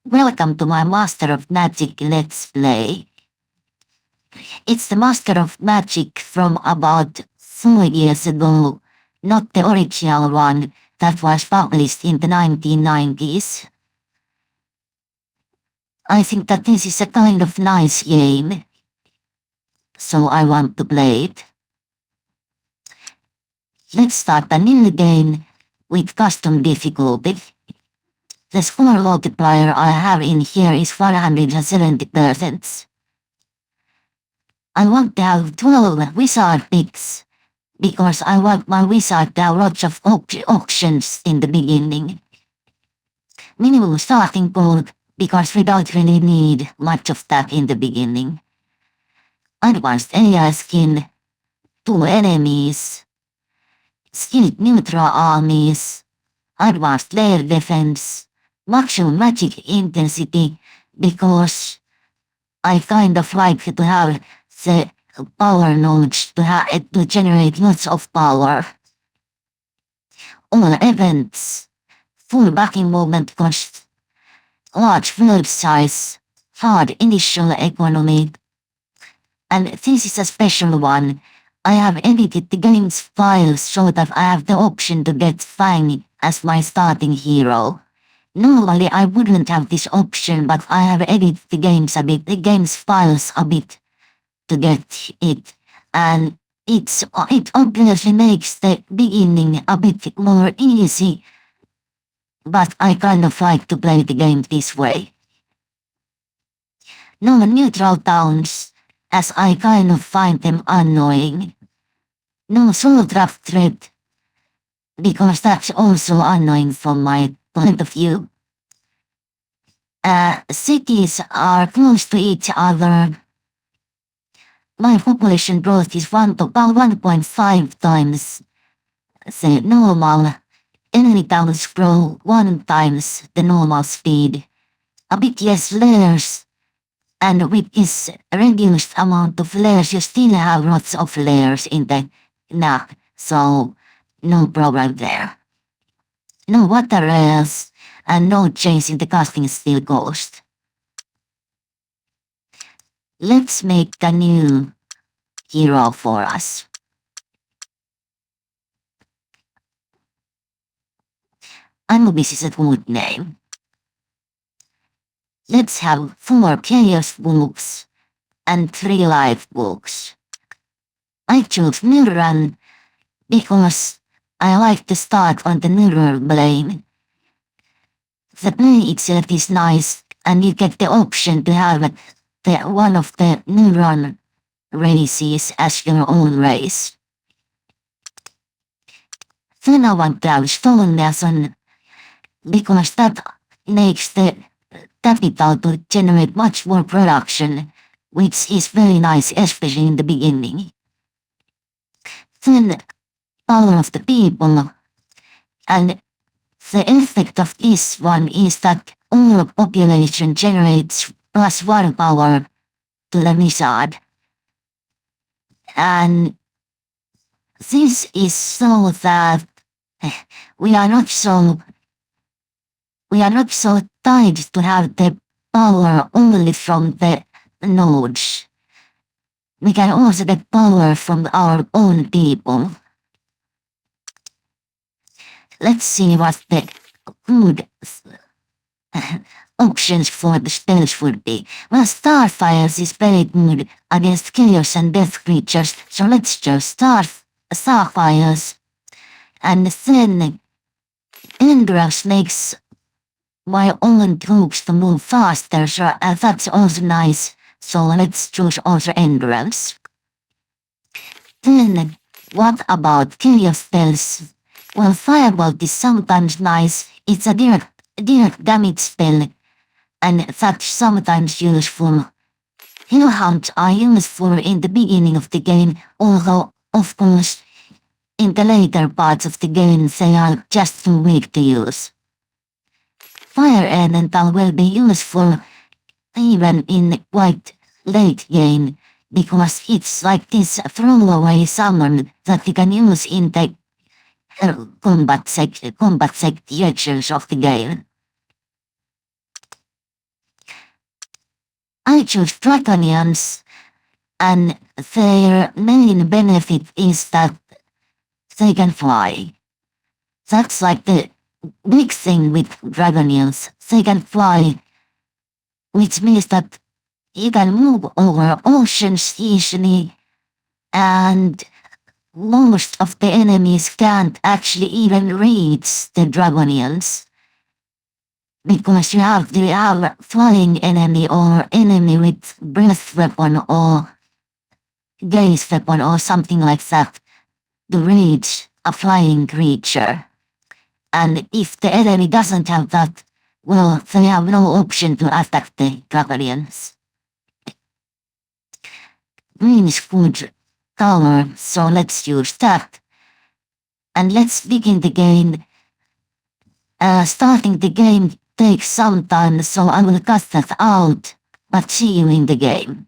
Welcome to my Master of Magic Let's Play. It's the Master of Magic from about 4 years ago, not the original one that was published in the 1990s. I think that this is a kind of nice game, so I want to play it. Let's start a new game with custom difficulty. The score multiplier I have in here is 170%. I want to have 12 wizard picks, because I want my wizard to have lots of options in the beginning. Minimum starting gold, because we don't really need much of that in the beginning. Advanced AI skin, 2 enemies, skilled neutral armies, advanced layer defense, maximum magic intensity, because I kind of like to have the power nodes to generate lots of power. All events, full backing movement cost, large world size, hard initial economy. And this is a special one. I have edited the game's files so that I have the option to get Fang as my starting hero. Normally I wouldn't have this option, but I have edited the game's files a bit to get it, and it obviously makes the beginning a bit more easy, but I kind of like to play the game this way. No neutral towns, as I kind of find them annoying. No soul trap threat, because that's also annoying from my point of view. Cities are close to each other. My population growth is about 1.5 times the normal. Enemy towns grow 1 times the normal speed. A bit less layers. And with this reduced amount of layers, you still have lots of layers in the map, so no problem there. No water rails, and no change in the casting skill cost. Let's make a new hero for us. Anubis is a good name. Let's have 4 chaos books and 3 life books. I choose Neuron because I like to start on the neural plane. The plane itself is nice, and you get the option to have one of the neuron races as your own race. Then I want to have Stone Mason, because that makes the capital to generate much more production, which is very nice, especially in the beginning. Then power of the people, and the effect of this one is that all population generates +1 power to the wizard. And this is so that we are not so tied to have the power only from the nodes. We can also get power from our own people. Let's see what the good options for the spells would be. Well, Starfires is very good against chaos and death creatures, so let's just Starfires. And then Endurance makes my own troops to move faster, so that's also nice, so let's choose also Endurance. Then, what about chaos spells? Well, Firebolt is sometimes nice. It's a direct damage spell, and that's sometimes useful. Hellhounds are useful in the beginning of the game, although, of course, in the later parts of the game they are just too weak to use. Fire Elemental will be useful even in quite late game, because it's like this throwaway summon that you can use in the combat sections of the game. I choose dragonians, and their main benefit is that they can fly. That's like the big thing with dragonians. They can fly, which means that you can move over oceans easily, and most of the enemies can't actually even reach the dragonians. Because you have to have a flying enemy or enemy with breath weapon or gaze weapon or something like that to reach a flying creature. And if the enemy doesn't have that, well, they have no option to attack the dragonians. Green is good color, so let's use that. And let's begin the game. Starting the game takes some time, so I will cut that out, but see you in the game.